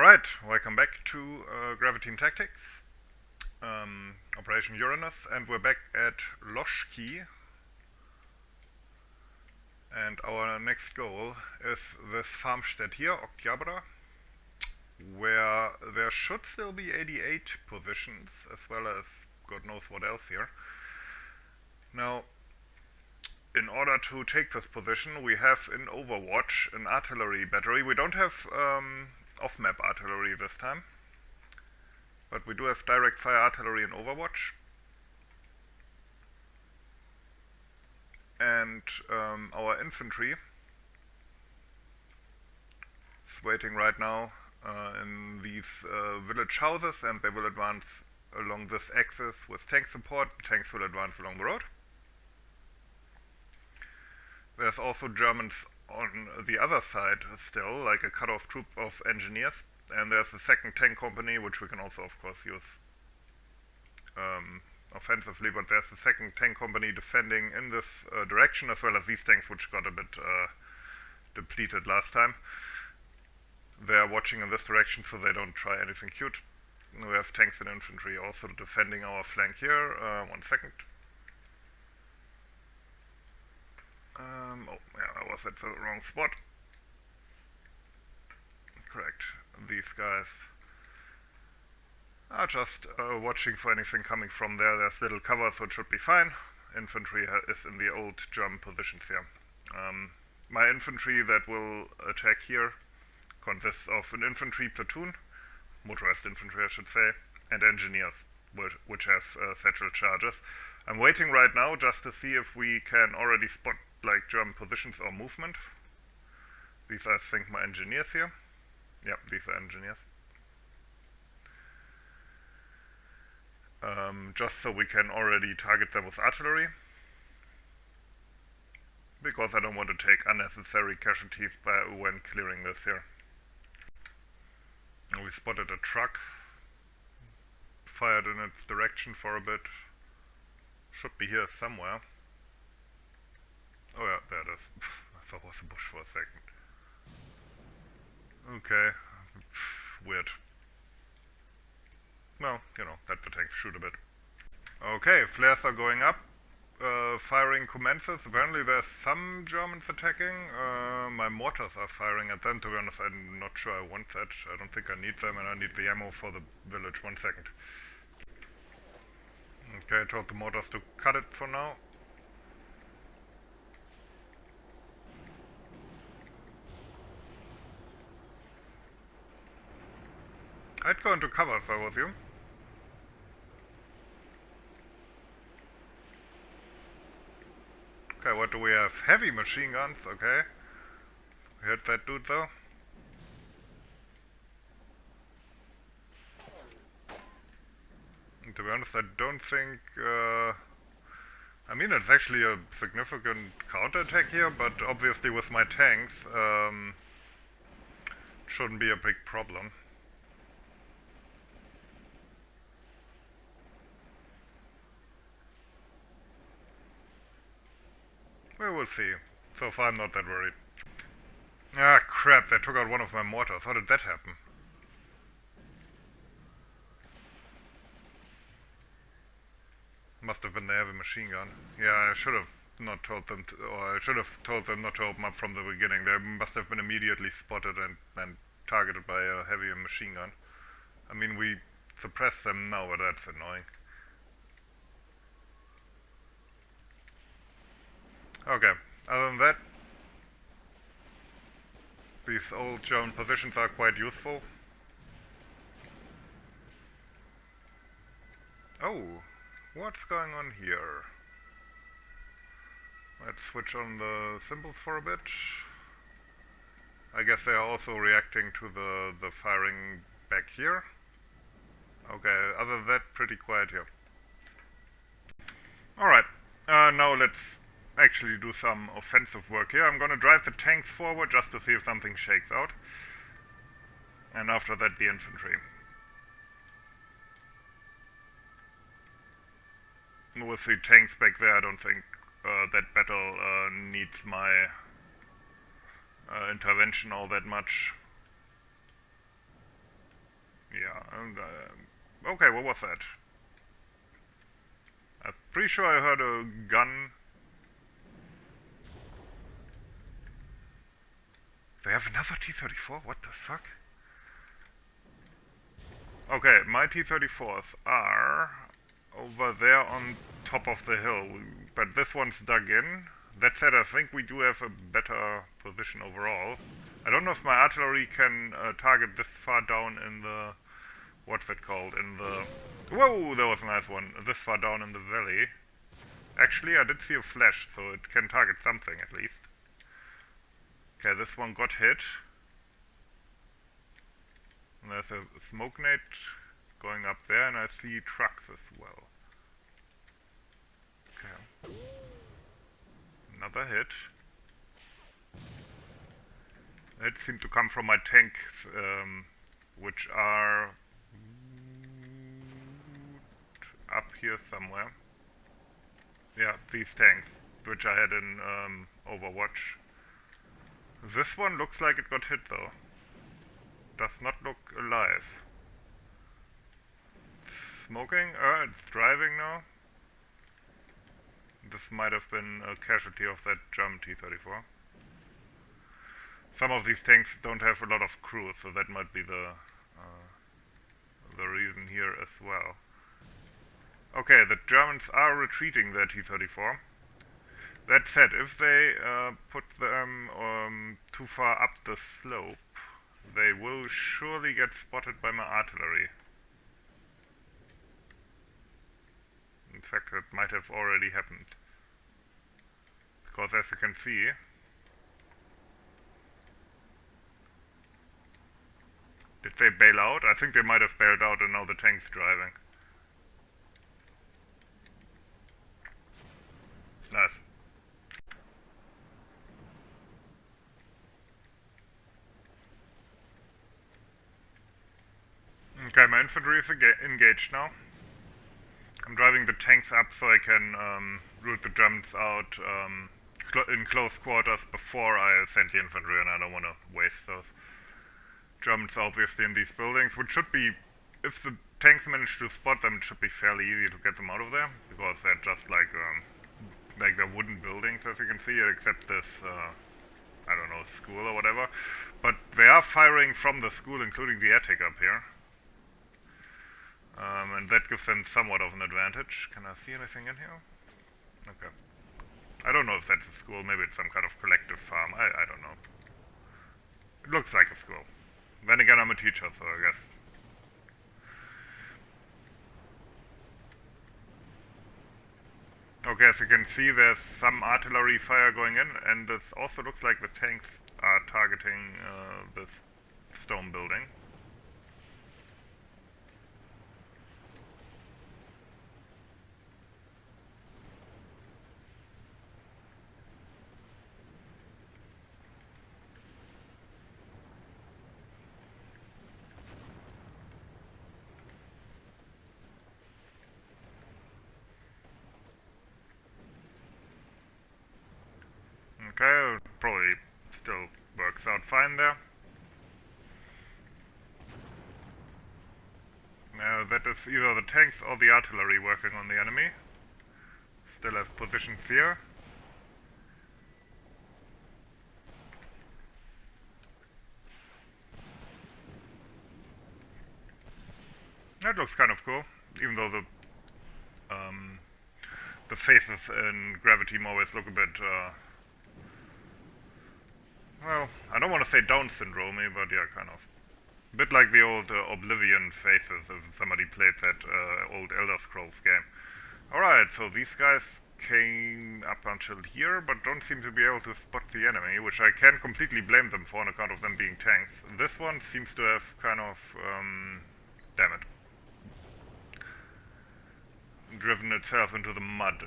Alright, welcome back to Graviteam Tactics, Operation Uranus, and we're back at Loshki. And our next goal is this farmstead here, Okyabra, where there should still be 88 positions, as well as God knows what else here. Now, in order to take this position, we have in Overwatch an artillery battery. We don't have off-map artillery this time, but we do have direct fire artillery in Overwatch. And our infantry is waiting right now in these village houses, and they will advance along this axis with tank support. Tanks will advance along the road. There's also Germans on the other side still, like a cut-off troop of engineers, and there's a second tank company, which we can also of course use offensively, but there's a second tank company defending in this direction, as well as these tanks which got a bit depleted last time. They're watching in this direction so they don't try anything cute. We have tanks and infantry also defending our flank here. 1 second. Oh, yeah, I was at the wrong spot. Correct. These guys are just watching for anything coming from there. There's little cover, so it should be fine. Infantry is in the old German positions here. My infantry that will attack here consists of an infantry platoon, motorized infantry I should say, and engineers, which have satchel charges. I'm waiting right now just to see if we can already spot like German positions or movement. These are, I think, my engineers here. Yep, these are engineers. Just so we can already target them with artillery, because I don't want to take unnecessary casualties when clearing this here. And we spotted a truck, fired in its direction for a bit. Should be here somewhere. Oh yeah, there it is. I thought it was a bush for a second. Okay. Weird. Well, you know, let the tanks shoot a bit. Okay, flares are going up. Firing commences. Apparently there's some Germans attacking. My mortars are firing at them. To be honest, I'm not sure I want that. I don't think I need them, and I need the ammo for the village. 1 second. Okay, I told the mortars to cut it for now. I'd go into cover if I was you. Okay, what do we have? Heavy machine guns, okay. We hit that dude though. And to be honest, I don't think... I mean, it's actually a significant counterattack here, but obviously with my tanks, shouldn't be a big problem. We will see. So far I'm not that worried. Ah crap, they took out one of my mortars. How did that happen? Must have been the heavy machine gun. Yeah, I should have not told them to, or I should have told them not to open up from the beginning. They must have been immediately spotted and targeted by a heavy machine gun. I mean, we suppress them now, but that's annoying. Okay, other than that, these old German positions are quite useful. Oh, what's going on here? Let's switch on the symbols for a bit. I guess they are also reacting to the firing back here. Okay, other than that, pretty quiet here. Alright, now let's actually do some offensive work here. I'm gonna drive the tanks forward just to see if something shakes out. And after that, the infantry. With the tanks back there, I don't think that battle needs my intervention all that much. And, okay, what was that? I'm pretty sure I heard a gun. They have another T-34? What the fuck? Okay, my T-34s are over there on top of the hill, but this one's dug in. That said, I think we do have a better position overall. I don't know if my artillery can target this far down in the... what's it called? In the... Whoa, that was a nice one. This far down in the valley. Actually, I did see a flash, so it can target something at least. Okay, this one got hit. And there's a smoke nade going up there, and I see trucks as well. Okay. Another hit. It seemed to come from my tanks, which are up here somewhere. Yeah, these tanks, which I had in Overwatch. This one looks like it got hit though. Does not look alive. Smoking? It's driving now. This might have been a casualty of that German T-34. Some of these tanks don't have a lot of crew, so that might be the reason here as well. Okay, the Germans are retreating their T-34. That said, if they put them too far up the slope, they will surely get spotted by my artillery. In fact, that might have already happened. Because as you can see, did they bail out? I think they might have bailed out and now the tank's driving. Nice. Okay, my infantry is engaged now. I'm driving the tanks up so I can root the Germans out in close quarters before I send the infantry, and I don't want to waste those. Germans obviously in these buildings, which should be, if the tanks manage to spot them, it should be fairly easy to get them out of there, because they're just like they're wooden buildings, as you can see, except this, I don't know, school or whatever. But they are firing from the school, including the attic up here. And that gives them somewhat of an advantage. Can I see anything in here? Okay. I don't know if that's a school, maybe it's some kind of collective farm, I don't know. It looks like a school. Then again, I'm a teacher, so I guess. Okay, as you can see, there's some artillery fire going in, and it also looks like the tanks are targeting this stone building. Okay, probably still works out fine there. Now that is either the tanks or the artillery working on the enemy. Still have positions here. That looks kind of cool, even though the faces in Graviteam always look a bit well, I don't want to say Down syndrome-y, but yeah, kind of. A bit like the old Oblivion faces, if somebody played that old Elder Scrolls game. Alright, so these guys came up until here, but don't seem to be able to spot the enemy, which I can completely blame them for on account of them being tanks. This one seems to have kind of, damn it, driven itself into the mud.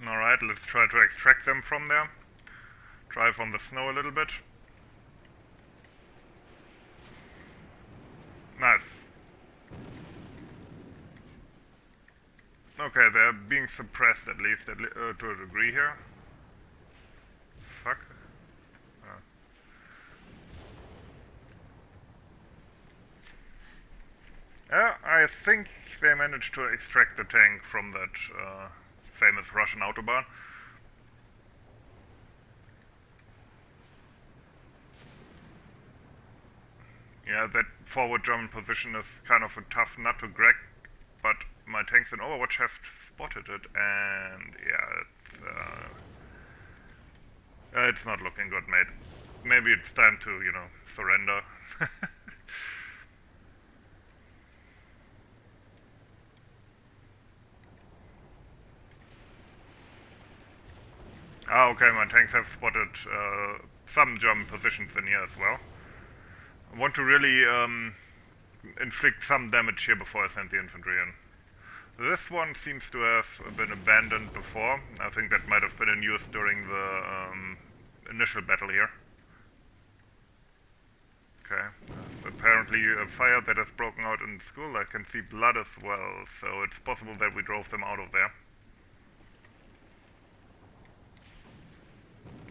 Alright, let's try to extract them from there. Drive on the snow a little bit. Nice. Okay, they're being suppressed at least to a degree here. Fuck. think they managed to extract the tank from that famous Russian autobahn. Yeah, that forward German position is kind of a tough nut to crack, but my tanks in Overwatch have spotted it, and yeah, it's not looking good, mate. Maybe it's time to, you know, surrender. Ah, okay, my tanks have spotted some German positions in here as well. I want to really inflict some damage here before I send the infantry in. This one seems to have been abandoned before. I think that might have been in use during the initial battle here. Okay, there's apparently a fire that has broken out in the school. I can see blood as well, so it's possible that we drove them out of there.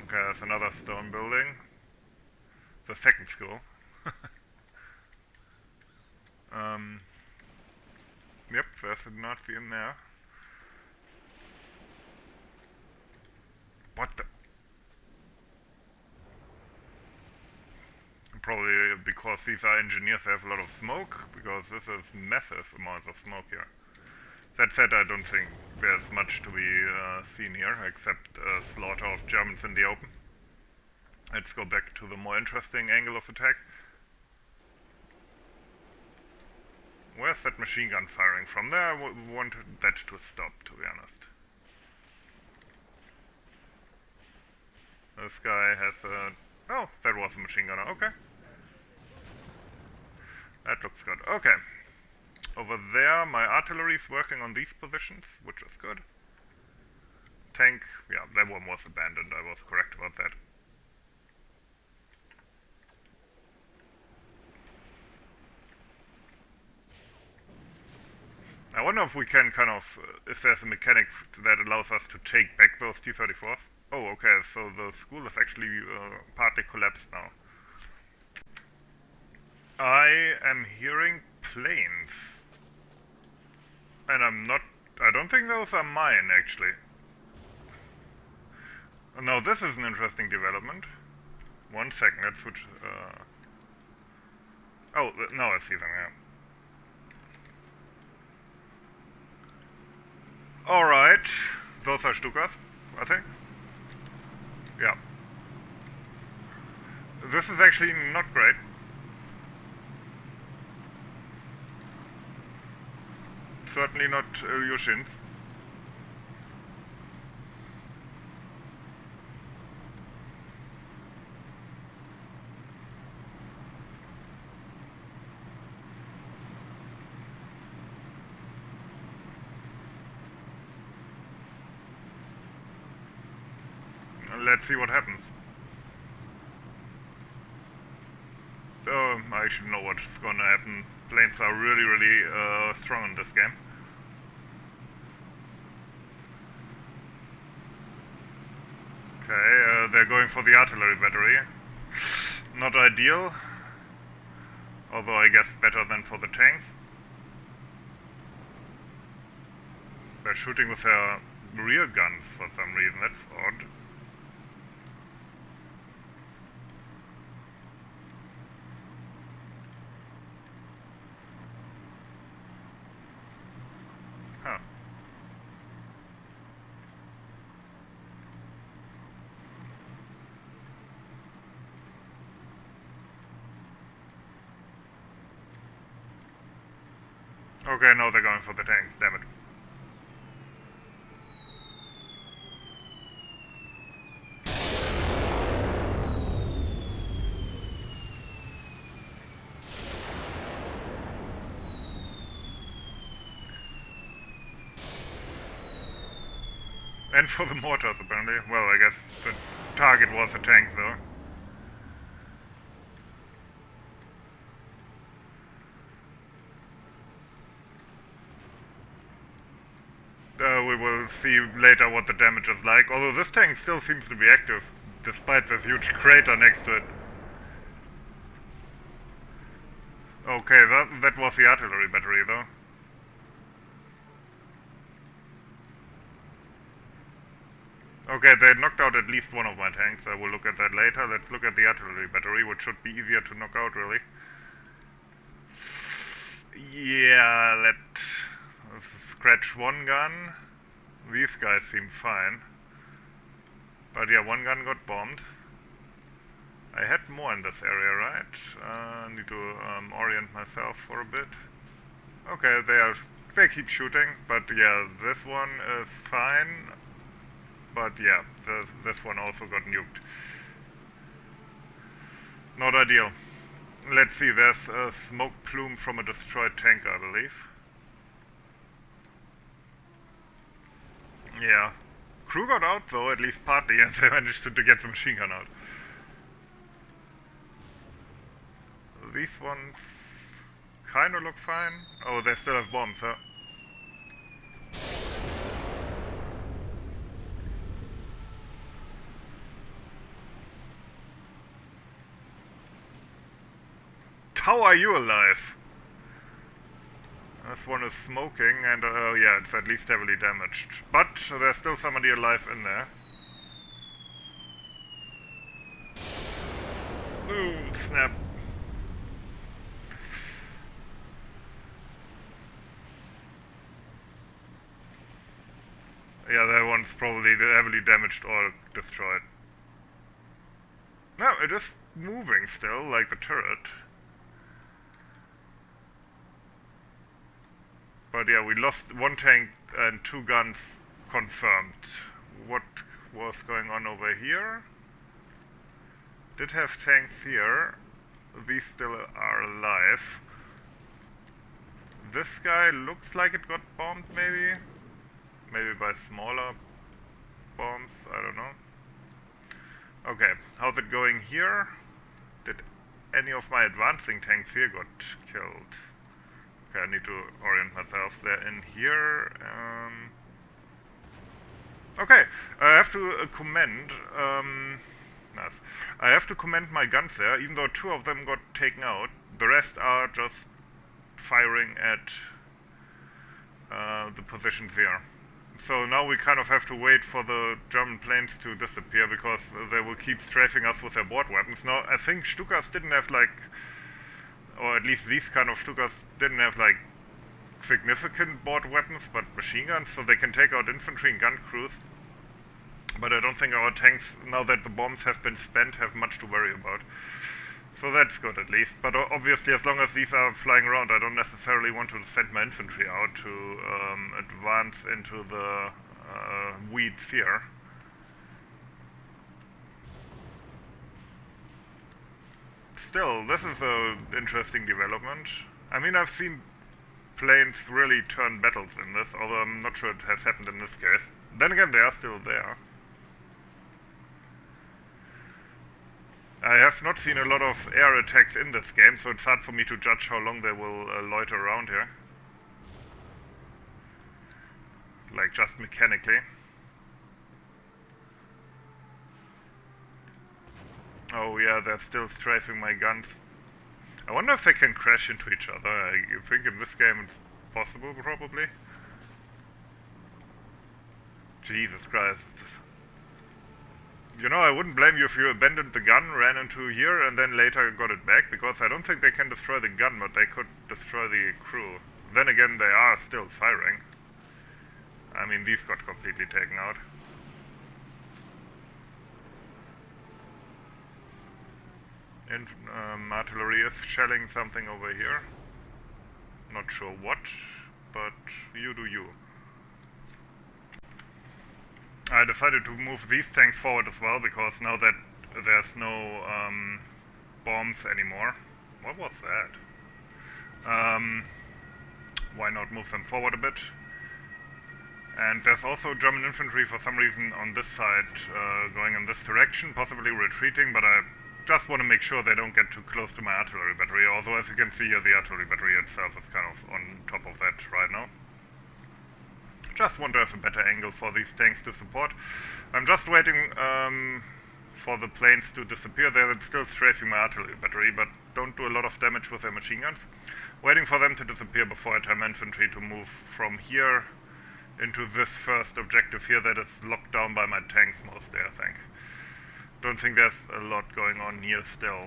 Okay, there's another stone building. The second school. Yep, there's a Nazi in there. What the? Probably because these are engineers, they have a lot of smoke, because this is massive amounts of smoke here. That said, I don't think there's much to be seen here, except slaughter of Germans in the open. Let's go back to the more interesting angle of attack. Where's that machine gun firing from? There, I want that to stop, to be honest. This guy has a... Oh, that was a machine gunner, okay. That looks good, okay. Over there, my artillery's working on these positions, which is good. Tank, yeah, that one was abandoned, I was correct about that. I wonder if we can kind of, if there's a mechanic that allows us to take back those T-34s. Oh, okay, so the school is actually partly collapsed now. I am hearing planes. And I don't think those are mine, actually. Now, this is an interesting development. 1 second, let's switch, oh, now I see them, yeah. Alright, those are Stukas, I think. Yeah. This is actually not great. Certainly not Yushin's. Let's see what happens. I should know what's gonna happen. Planes are really, really strong in this game. Okay, they're going for the artillery battery. Not ideal. Although I guess better than for the tanks. They're shooting with their rear guns for some reason, that's odd. Huh. Okay, no, they're going for the tanks, damn it. And for the mortars, apparently. Well, I guess the target was the tank, though. We will see later what the damage is like, although this tank still seems to be active, despite this huge crater next to it. Okay, that was the artillery battery, though. Okay, they knocked out at least one of my tanks. I will look at that later. Let's look at the artillery battery, which should be easier to knock out, really. Yeah, let's scratch one gun. These guys seem fine. But yeah, one gun got bombed. I had more in this area, right? Need to orient myself for a bit. Okay, they keep shooting, but yeah, this one is fine. But yeah, this one also got nuked. Not ideal. Let's see, there's a smoke plume from a destroyed tank, I believe. Yeah. Crew got out though, at least partly, and they managed to get the machine gun out. These ones kinda look fine. Oh, they still have bombs, huh? How are you alive? This one is smoking, and yeah, it's at least heavily damaged. But there's still somebody alive in there. Ooh, snap. Yeah, that one's probably heavily damaged or destroyed. No, it is moving still, like the turret. But yeah, we lost one tank and two guns confirmed. What was going on over here? Did have tanks here. These still are alive. This guy looks like it got bombed, maybe? Maybe by smaller bombs, I don't know. Okay, how's it going here? Did any of my advancing tanks here got killed? Okay, I need to orient myself. They're in here. Okay, I have to commend. Nice. I have to commend my guns there, even though two of them got taken out. The rest are just firing at the positions here. So now we kind of have to wait for the German planes to disappear, because they will keep strafing us with their board weapons. Now, I think Stukas didn't have like, or at least these kind of Stukas didn't have like significant board weapons, but machine guns, so they can take out infantry and gun crews. But I don't think our tanks, now that the bombs have been spent, have much to worry about. So that's good at least. But obviously, as long as these are flying around, I don't necessarily want to send my infantry out to advance into the weeds here. Still, this is an interesting development. I mean, I've seen planes really turn battles in this, although I'm not sure it has happened in this case. Then again, they are still there. I have not seen a lot of air attacks in this game, so it's hard for me to judge how long they will loiter around here. Like, just mechanically. Oh yeah, they're still strafing my guns. I wonder if they can crash into each other. I think in this game it's possible, probably. Jesus Christ. You know, I wouldn't blame you if you abandoned the gun, ran into here, and then later got it back, because I don't think they can destroy the gun, but they could destroy the crew. Then again, they are still firing. I mean, these got completely taken out. And artillery is shelling something over here. Not sure what, but you do you. I decided to move these tanks forward as well, because now that there's no bombs anymore. What was that? Why not move them forward a bit? And there's also German infantry for some reason on this side going in this direction, possibly retreating, but I just want to make sure they don't get too close to my artillery battery, although as you can see here, the artillery battery itself is kind of on top of that right now. Just want to have a better angle for these tanks to support. I'm just waiting for the planes to disappear. They're still strafing my artillery battery, but don't do a lot of damage with their machine guns. Waiting for them to disappear before I tell my infantry to move from here into this first objective here that is locked down by my tanks mostly, I think. Don't think there's a lot going on here still.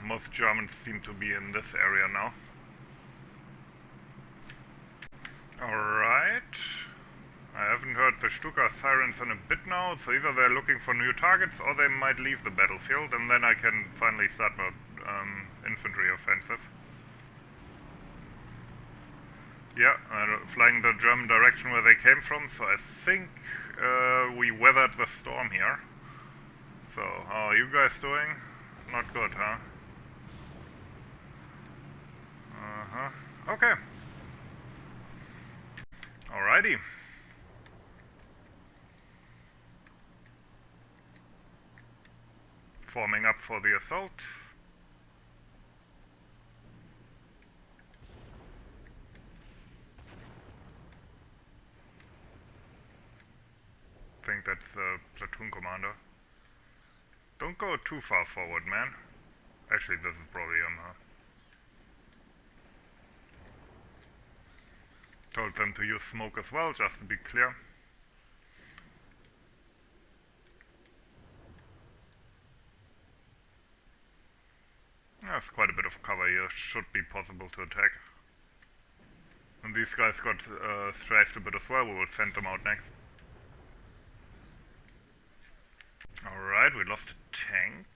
Most Germans seem to be in this area now. Alright. I haven't heard the Stukas sirens in a bit now, so either they're looking for new targets or they might leave the battlefield, and then I can finally start my infantry offensive. Yeah, flying the German direction where they came from, so I think we weathered the storm here. So, how are you guys doing? Not good, huh? Okay. Alrighty. Forming up for the assault. I think that's the platoon commander. Don't go too far forward, man. Actually, this is probably him, huh? Told them to use smoke as well, just to be clear. There's quite a bit of cover here, should be possible to attack. And these guys got strafed a bit as well, we will send them out next. Alright, we lost a tank.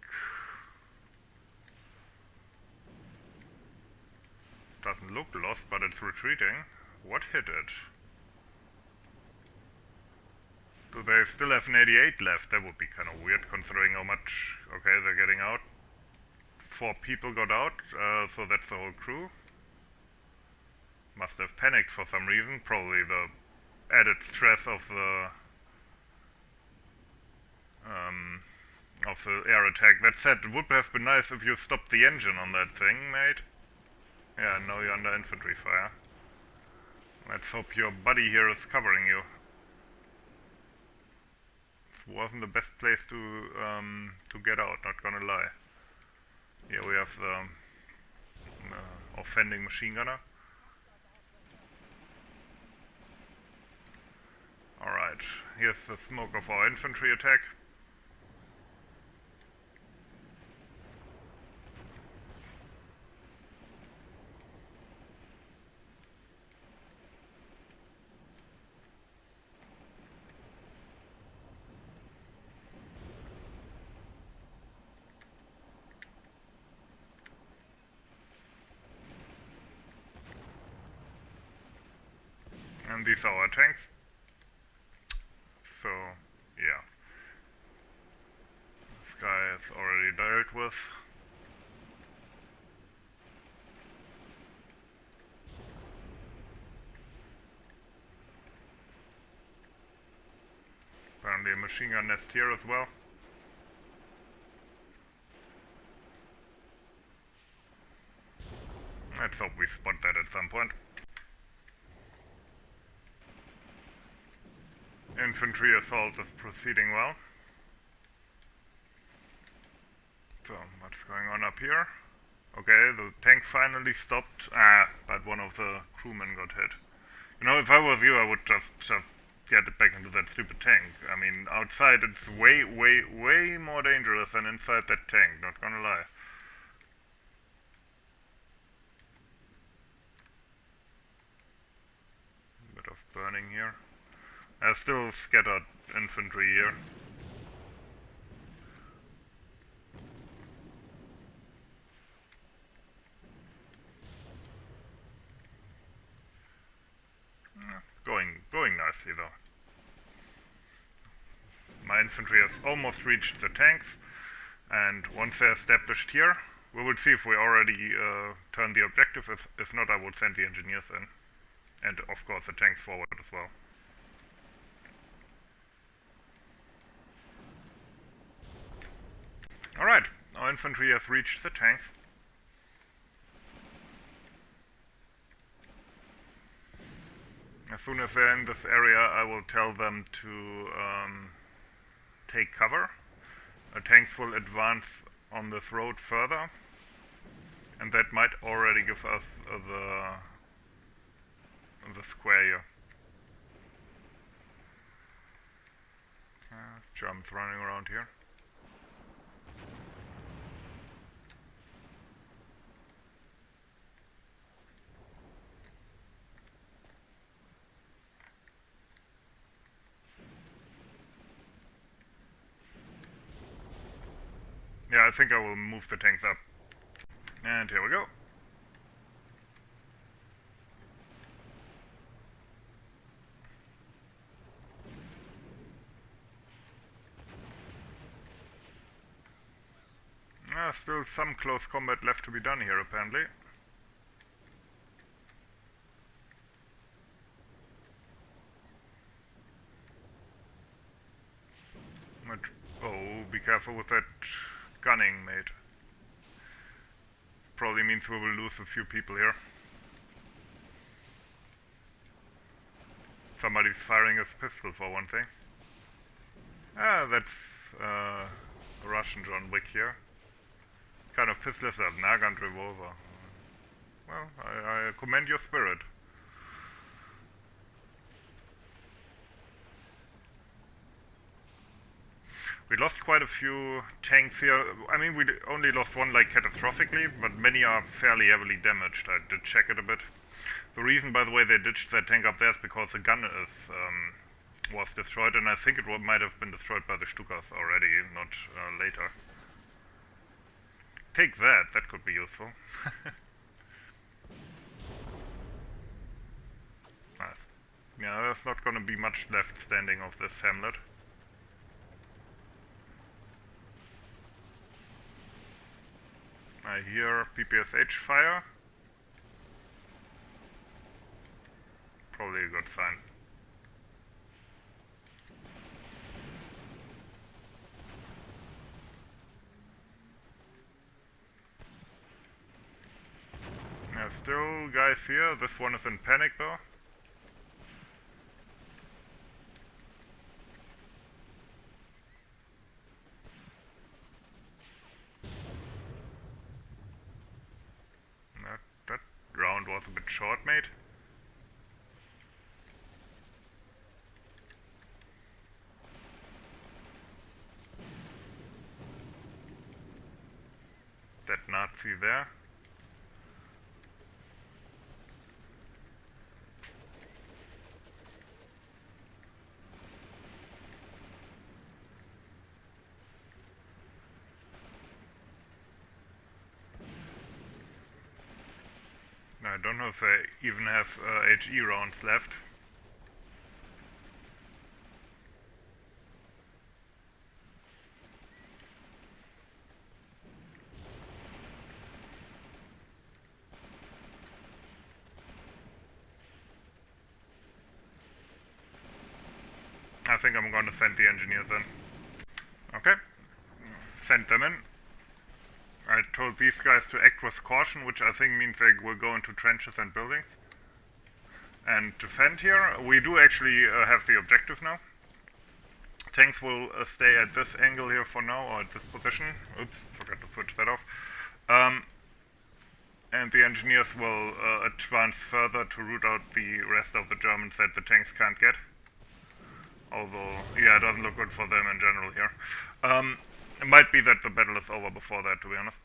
Doesn't look lost, but it's retreating. What hit it? Do they still have an 88 left? That would be kind of weird considering how much... Okay, they're getting out. 4 people got out, so that's the whole crew. Must have panicked for some reason, probably the added stress of the air attack. That said, it would have been nice if you stopped the engine on that thing, mate. Yeah, now you're under infantry fire. Let's hope your buddy here is covering you. It wasn't the best place to get out, not gonna lie. Here we have the offending machine gunner. Alright, here's the smoke of our infantry attack. And these are our tanks. So, yeah. This guy is already dealt with. Apparently a machine gun nest here as well. Let's hope we spot that at some point. Infantry assault is proceeding well. So, what's going on up here? Okay, the tank finally stopped. But one of the crewmen got hit. You know, if I was you, I would just get it back into that stupid tank. I mean, outside it's way more dangerous than inside that tank, not gonna lie. A bit of burning here. There's still scattered infantry here. Going nicely though. My infantry has almost reached the tanks, and once they're established here, we will see if we already turn the objective. If not, I will send the engineers in. And of course the tanks forward as well. Alright, our infantry has reached the tanks. As soon as they're in this area, I will tell them to take cover. The tanks will advance on this road further, and that might already give us the square here. Germans running around here. Yeah, I think I will move the tanks up. And here we go. Still some close combat left to be done here, apparently. Oh, be careful with that gunning, mate. Probably means we will lose a few people here. Somebody's firing his pistol for one thing. That's a Russian John Wick here. Kind of pistol is that? Nagant revolver. Well, I commend your spirit. We lost quite a few tanks here. I mean, we only lost one like catastrophically, but many are fairly heavily damaged. I did check it a bit. The reason, by the way, they ditched that tank up there is because the gun was destroyed, and I think it might have been destroyed by the Stukas already, not later. Take that, that could be useful. Nice. Yeah, there's not gonna be much left standing of this hamlet. I hear PPSH fire. Probably a good sign. There's still guys here. This one is in panic though. That round was a bit short, mate. That Nazi there. I don't know if they even have HE rounds left. I think I'm going to send the engineers in. Okay, send them in. I told these guys to act with caution, which I think means they will go into trenches and buildings. And defend here. We do actually have the objective now. Tanks will stay at this angle here for now, or at this position. Oops, forgot to switch that off. And the engineers will advance further to root out the rest of the Germans that the tanks can't get. Although, yeah, it doesn't look good for them in general here. It might be that the battle is over before that, to be honest.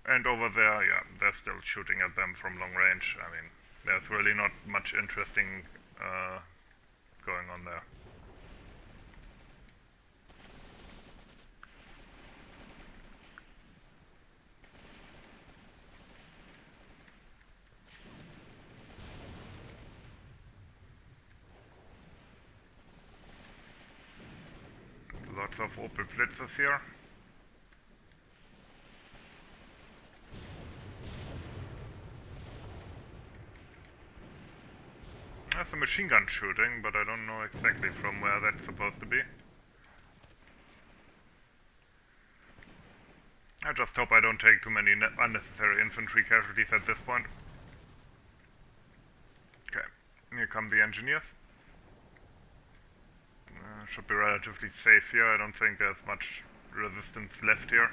And over there, yeah, they're still shooting at them from long range. I mean, there's really not much interesting going on there. Lots of Opel Blitzers here. There's a machine gun shooting, but I don't know exactly from where that's supposed to be. I just hope I don't take too many unnecessary infantry casualties at this point. Okay, here come the engineers. Should be relatively safe here. I don't think there's much resistance left here.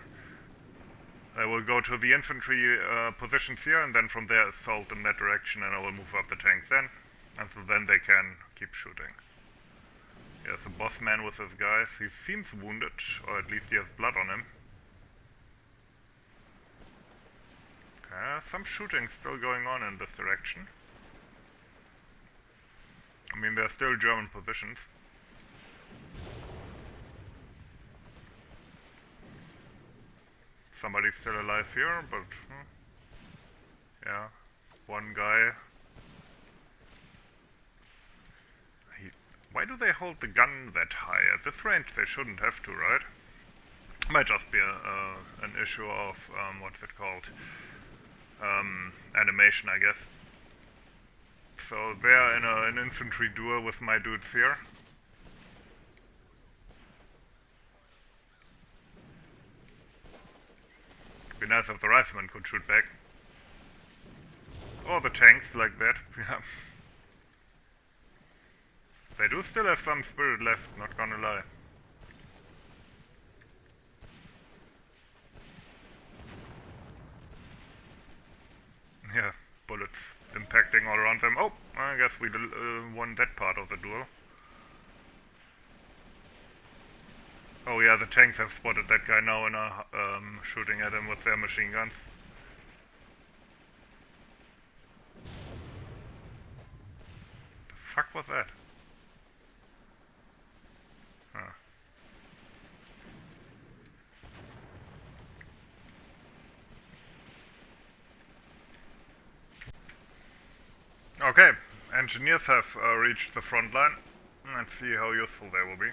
I will go to the infantry positions here, and then from there assault in that direction, and I will move up the tanks then. And so then they can keep shooting. Here's the boss man with his guys. He seems wounded, or at least he has blood on him. Okay, some shooting still going on in this direction. I mean, they're still German positions. Somebody's still alive here, but yeah, one guy. Why do they hold the gun that high? At this range they shouldn't have to, right? Might just be an issue of, what's it called? Animation, I guess. So they're in an infantry duel with my dudes here. It'd be nice if the riflemen could shoot back. Or the tanks, like that, yeah. They do still have some spirit left, not gonna lie. Yeah, bullets impacting all around them. Oh, I guess we won that part of the duel. Oh yeah, the tanks have spotted that guy now and are shooting at him with their machine guns. The fuck was that? Huh. Okay, engineers have reached the front line. Let's see how useful they will be.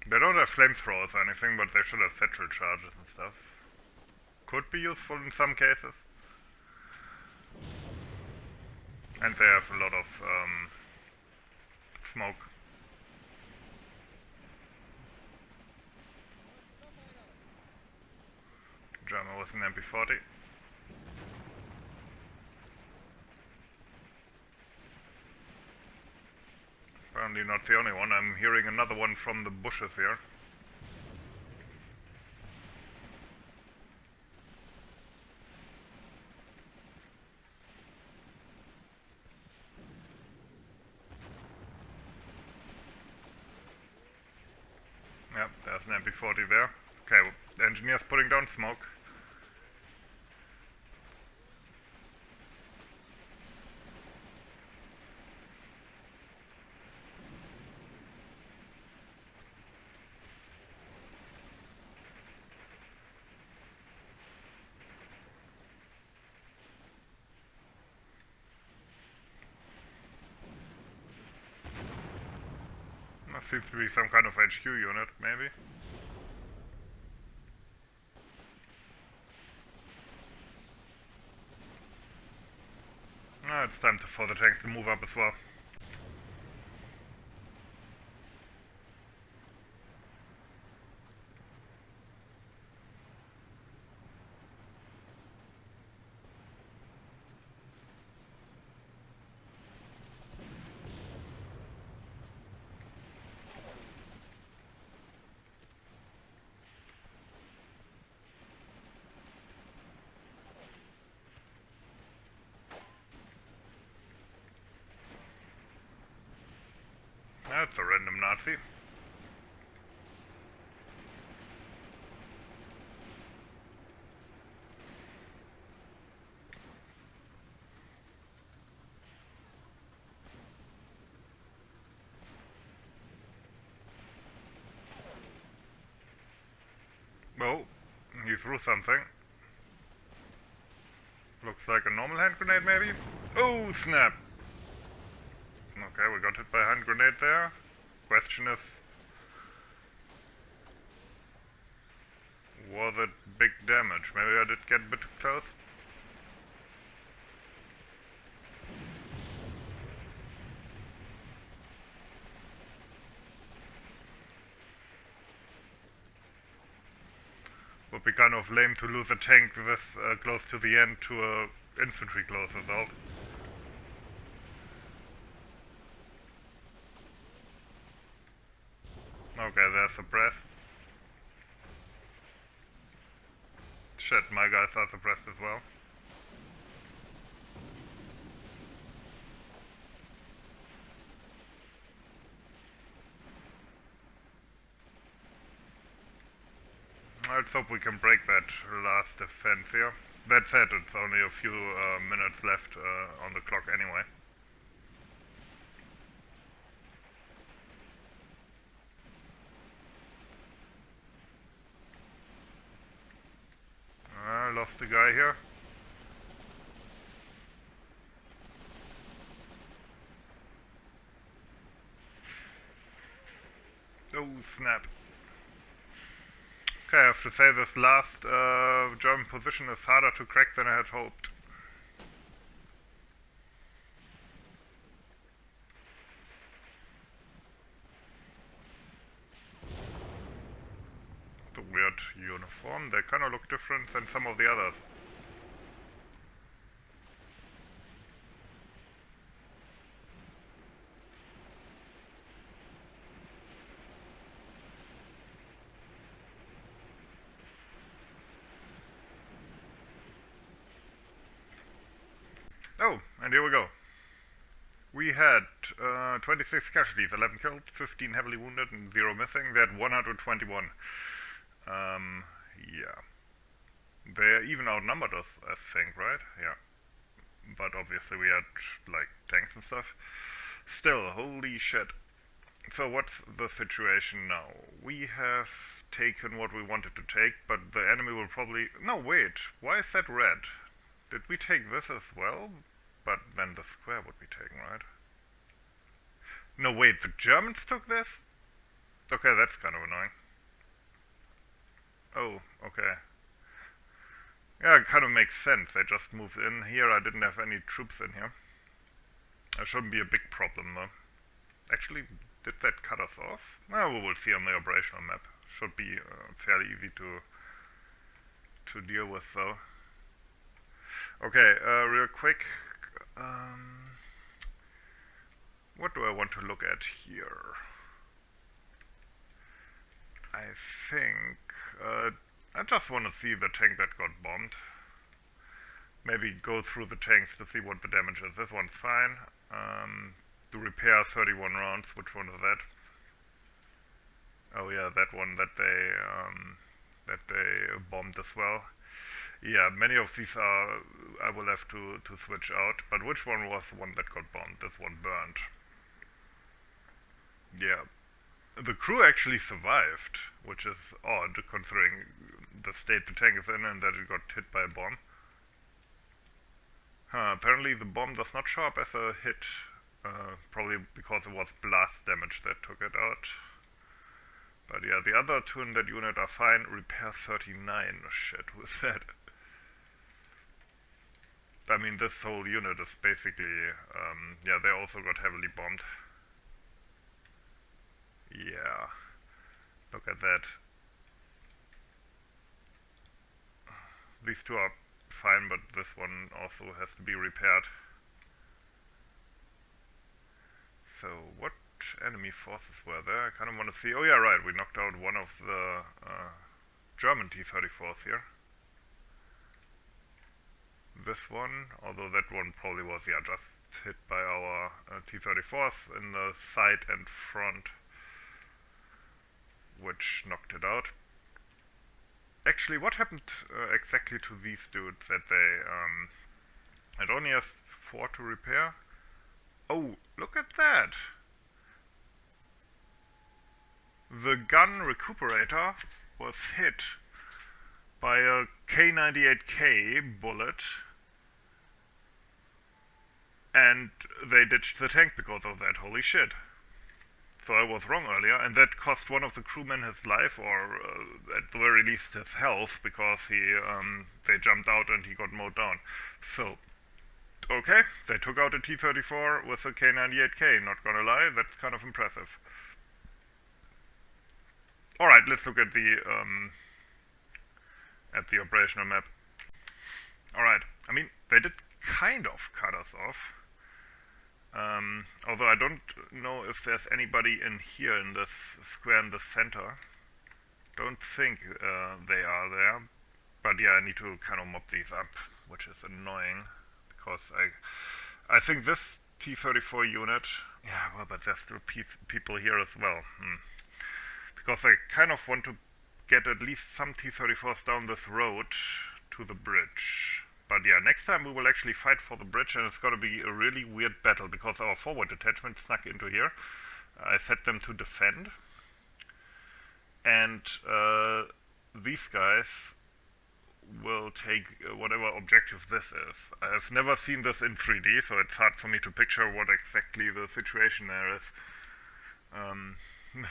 They don't have flamethrowers or anything, but they should have satchel charges and stuff. Could be useful in some cases. And they have a lot of smoke. German with an MP40. Apparently not the only one. I'm hearing another one from the bushes here. Yep, there's an MP40 there. Okay, well, the engineer's putting down smoke. That seems to be some kind of HQ unit, maybe. It's time for the tanks to move up as well. That's a random Nazi. Oh, he threw something. Looks like a normal hand grenade, maybe? Oh, snap! Okay, we got hit by a hand grenade there. Question is, was it big damage? Maybe I did get a bit too close. Would be kind of lame to lose a tank this close to the end to a infantry close assault. Okay, there's a breath. Shit, my guys are suppressed as well. Let's hope we can break that last defense here. That said, it's only a few minutes left on the clock anyway. Lost a guy here. Oh, snap. Okay, I have to say this last German position is harder to crack than I had hoped. The weird uniform, they kinda look different than some of the others. Oh, and here we go. We had 26 casualties, 11 killed, 15 heavily wounded, and 0 missing. They had 121. Yeah. They even outnumbered us, I think, right? Yeah. But obviously we had, like, tanks and stuff. Still, holy shit. So what's the situation now? We have taken what we wanted to take, but the enemy will probably... No, wait. Why is that red? Did we take this as well? But then the square would be taken, right? No, wait, the Germans took this? Okay, that's kind of annoying. Oh, okay. Yeah, it kind of makes sense. They just moved in here. I didn't have any troops in here. That shouldn't be a big problem, though. Actually, did that cut us off? No, we will see on the operational map. Should be fairly easy to deal with, though. Okay, real quick. What do I want to look at here? I think I just want to see the tank that got bombed. Maybe go through the tanks to see what the damage is. This one's fine. To repair 31 rounds. Which one is that? Oh yeah, that one that they bombed as well. Yeah, many of these are I will have to switch out. But which one was the one that got bombed? This one burned. Yeah. The crew actually survived, which is odd considering the state the tank is in and that it got hit by a bomb. Apparently the bomb does not show up as a hit, probably because it was blast damage that took it out. But yeah, the other two in that unit are fine. Repair 39, shit, who's that? I mean, this whole unit is basically, yeah, they also got heavily bombed. Yeah, look at that. These two are fine, but this one also has to be repaired. So, what enemy forces were there? I kind of want to see... Oh yeah, right, we knocked out one of the German T-34s here. This one, although that one probably was, yeah, just hit by our T-34s in the side and front, which knocked it out. Actually, what happened exactly to these dudes that they... it only has 4 to repair? Oh, look at that! The gun recuperator was hit by a K98K bullet, and they ditched the tank because of that. Holy shit. So I was wrong earlier, and that cost one of the crewmen his life, or at the very least his health, because they jumped out and he got mowed down. So, okay, they took out a T-34 with a K98K, not gonna lie, that's kind of impressive. Alright, let's look at the operational map. Alright, I mean, they did kind of cut us off. Although I don't know if there's anybody in here in this square in the center. Don't think they are there. But yeah, I need to kind of mop these up, which is annoying. Because I think this T-34 unit... Yeah, well, but there's still people here as well. Because I kind of want to get at least some T-34s down this road to the bridge. But yeah, next time we will actually fight for the bridge, and it's gonna be a really weird battle because our forward detachment snuck into here. I set them to defend. And these guys will take whatever objective this is. I've never seen this in 3D, so it's hard for me to picture what exactly the situation there is.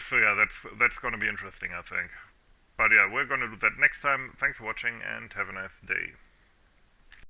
So yeah, that's gonna be interesting, I think. But yeah, we're gonna do that next time. Thanks for watching and have a nice day.